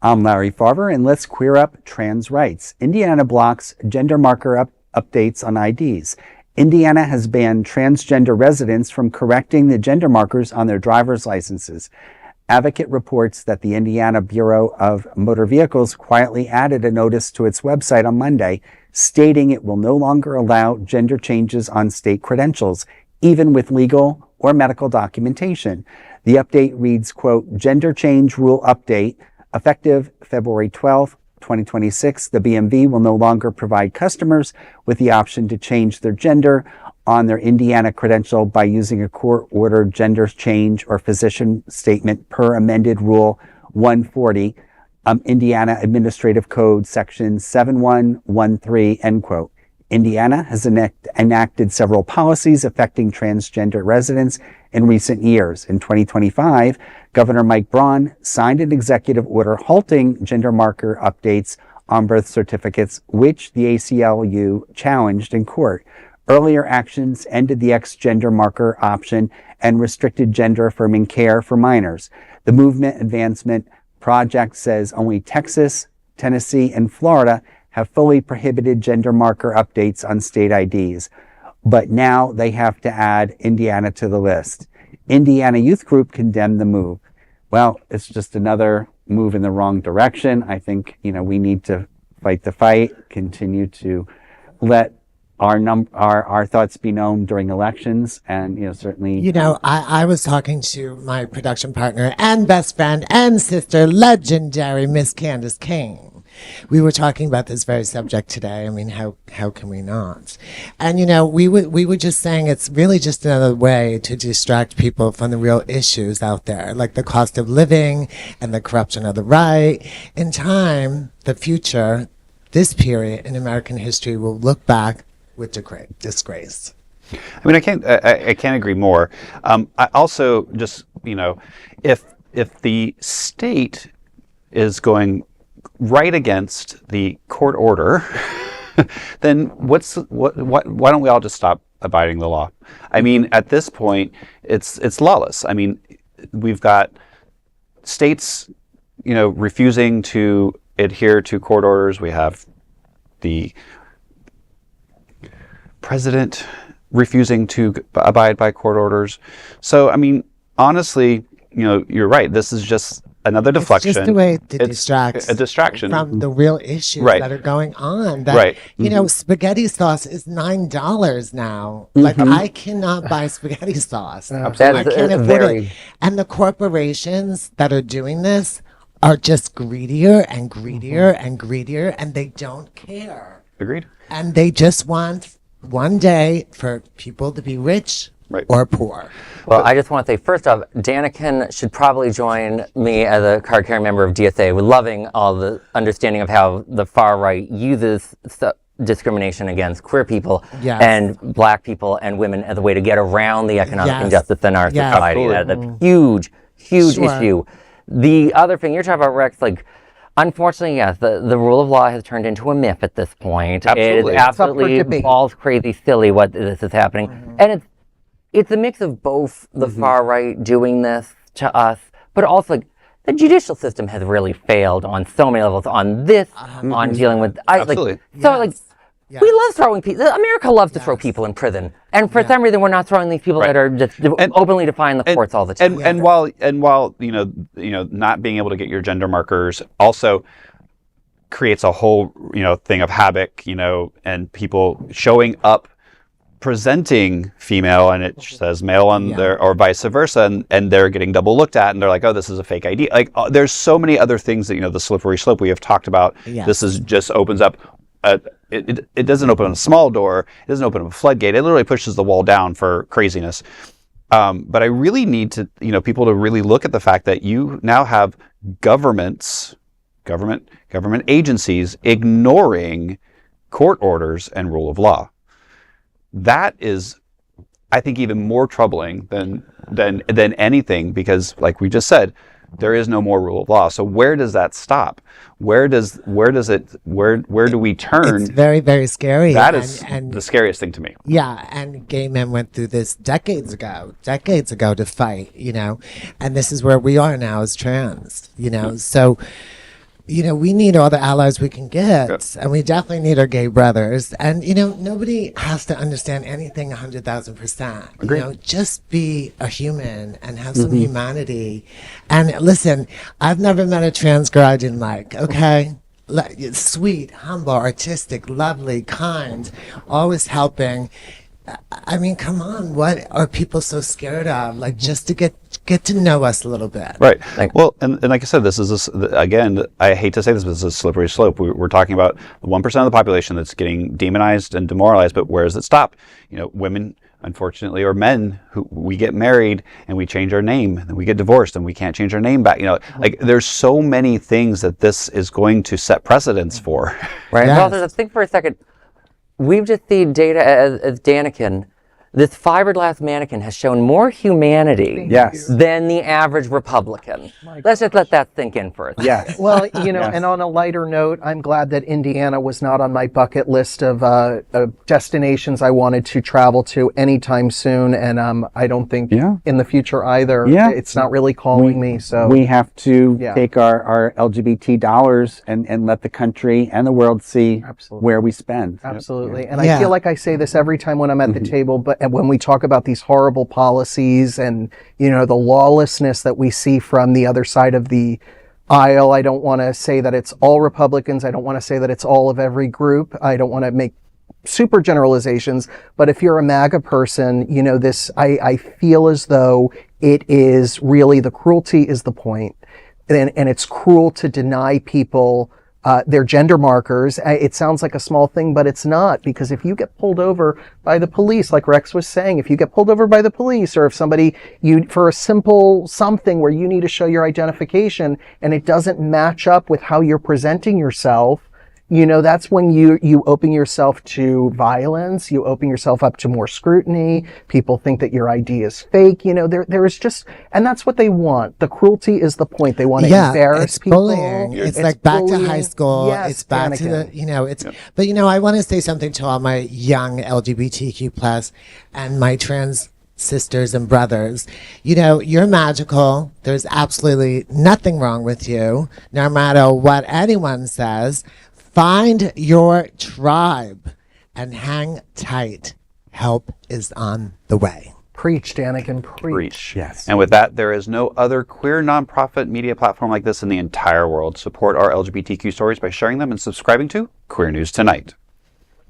I'm Larry Farber, and let's queer up trans rights. Indiana blocks gender marker updates on IDs. Indiana has banned transgender residents from correcting the gender markers on their driver's licenses. Advocate reports that the Indiana Bureau of Motor Vehicles quietly added a notice to its website on Monday, stating it will no longer allow gender changes on state credentials, even with legal or medical documentation. The update reads, quote, "Gender change rule update. Effective February 12, 2026, the BMV will no longer provide customers with the option to change their gender on their Indiana credential by using a court-ordered gender change or physician statement per amended Rule 140, Indiana Administrative Code Section 7113, end quote. Indiana has enacted several policies affecting transgender residents in recent years. In 2025, Governor Mike Braun signed an executive order halting gender marker updates on birth certificates, which the ACLU challenged in court. Earlier actions ended the X-gender marker option and restricted gender-affirming care for minors. The Movement Advancement Project says only Texas, Tennessee, and Florida have fully prohibited gender marker updates on state IDs, but now they have to add Indiana to the list. Indiana Youth Group condemned the move. Well, it's just another move in the wrong direction. I think, we need to fight the fight, continue to let our thoughts be known during elections, and certainly. I was talking to my production partner and best friend and sister, legendary Miss Candace King. We were talking about this very subject today. I mean, how can we not? And we were just saying it's really just another way to distract people from the real issues out there, like the cost of living and the corruption of the right. In time, the future, this period in American history will look back with disgrace. I mean, I can't agree more. I also just, if the state is going right against the court order, then why don't we all just stop abiding the law? I mean, at this point, it's lawless. I mean, we've got states, refusing to adhere to court orders. We have the president refusing to abide by court orders. So, I mean, honestly, you're right. This is just another deflection. It's just a way to distract a distraction from the real issues that are going on. Right. Spaghetti sauce is $9 now. Like, I cannot buy spaghetti sauce. Absolutely. I can't afford it. And the corporations that are doing this are just greedier and greedier and greedier, and they don't care. Agreed. And they just want one day for people to be rich or poor. Well, I just want to say, first off, Daniken should probably join me as a card-carrying member of DSA with loving all the understanding of how the far right uses discrimination against queer people and black people and women as a way to get around the economic injustice in our society. That's a huge issue. The other thing you're talking about, Rex, unfortunately, yes, the rule of law has turned into a myth at this point. Absolutely. It is absolutely balls crazy silly what this is happening. And it's a mix of both the far right doing this to us, but also the judicial system has really failed on so many levels on this, on dealing with... Absolutely. We love throwing people. America loves to throw people in prison, and for some reason, we're not throwing these people that are just openly defying the courts all the time. And while not being able to get your gender markers also creates a whole thing of havoc, and people showing up presenting female and it says male on there, or vice versa, and they're getting double looked at, and they're like, oh, this is a fake ID. There's so many other things that the slippery slope we have talked about. This is just opens up. It doesn't open a small door. It doesn't open up a floodgate. It literally pushes the wall down for craziness. But I really need to, people to really look at the fact that you now have government agencies ignoring court orders and rule of law. That is, I think, even more troubling than anything, because, like we just said, there is no more rule of law. So where does that stop? Where do we turn? It's very, very scary. That is the scariest thing to me. Yeah, and gay men went through this decades ago to fight, and this is where we are now as trans, so we need all the allies we can get, and we definitely need our gay brothers. And nobody has to understand anything 100,000%. Just be a human and have some humanity. And listen, I've never met a trans girl I didn't like. Okay. Sweet, humble, artistic, lovely, kind, always helping. I mean, come on, what are people so scared of? Like, just to get to know us a little bit. Right. Well, and like I said, this is, again, I hate to say this, but this is a slippery slope. We're talking about the 1% of the population that's getting demonized and demoralized, but where does it stop? Women, unfortunately, or men who we get married and we change our name, and then we get divorced and we can't change our name back. Like there's so many things that this is going to set precedents for. Right. Yes. Well, think for a second. We've just seen data as Daniken. This fiberglass mannequin has shown more humanity Yes. than the average Republican. Let's just let that sink in for a second. Yes. Well, and on a lighter note, I'm glad that Indiana was not on my bucket list of destinations I wanted to travel to anytime soon, and I don't think in the future either. Yeah. It's not really calling me. So we have to take our LGBT dollars and let the country and the world see Absolutely. where we spend. Absolutely. And I feel like I say this every time when I'm at the table, but when we talk about these horrible policies and, the lawlessness that we see from the other side of the aisle, I don't want to say that it's all Republicans. I don't want to say that it's all of every group. I don't want to make super generalizations, but if you're a MAGA person, I feel as though it is really, the cruelty is the point. And it's cruel to deny people their gender markers. It sounds like a small thing, but it's not, because if you get pulled over by the police, like Rex was saying, if you get pulled over by the police, or if somebody, for a simple something where you need to show your identification and it doesn't match up with how you're presenting yourself, that's when you open yourself to violence. You open yourself up to more scrutiny. People think that your ID is fake. There is just, and that's what they want. The cruelty is the point. They want to embarrass it's people. bullying. It's like back to high school. Yes, it's back to the, but I want to say something to all my young LGBTQ plus and my trans sisters and brothers. You're magical. There's absolutely nothing wrong with you, no matter what anyone says. Find your tribe and hang tight. Help is on the way. Preach, Daniken, preach. Yes. And with that, there is no other queer nonprofit media platform like this in the entire world. Support our LGBTQ stories by sharing them and subscribing to Queer News Tonight.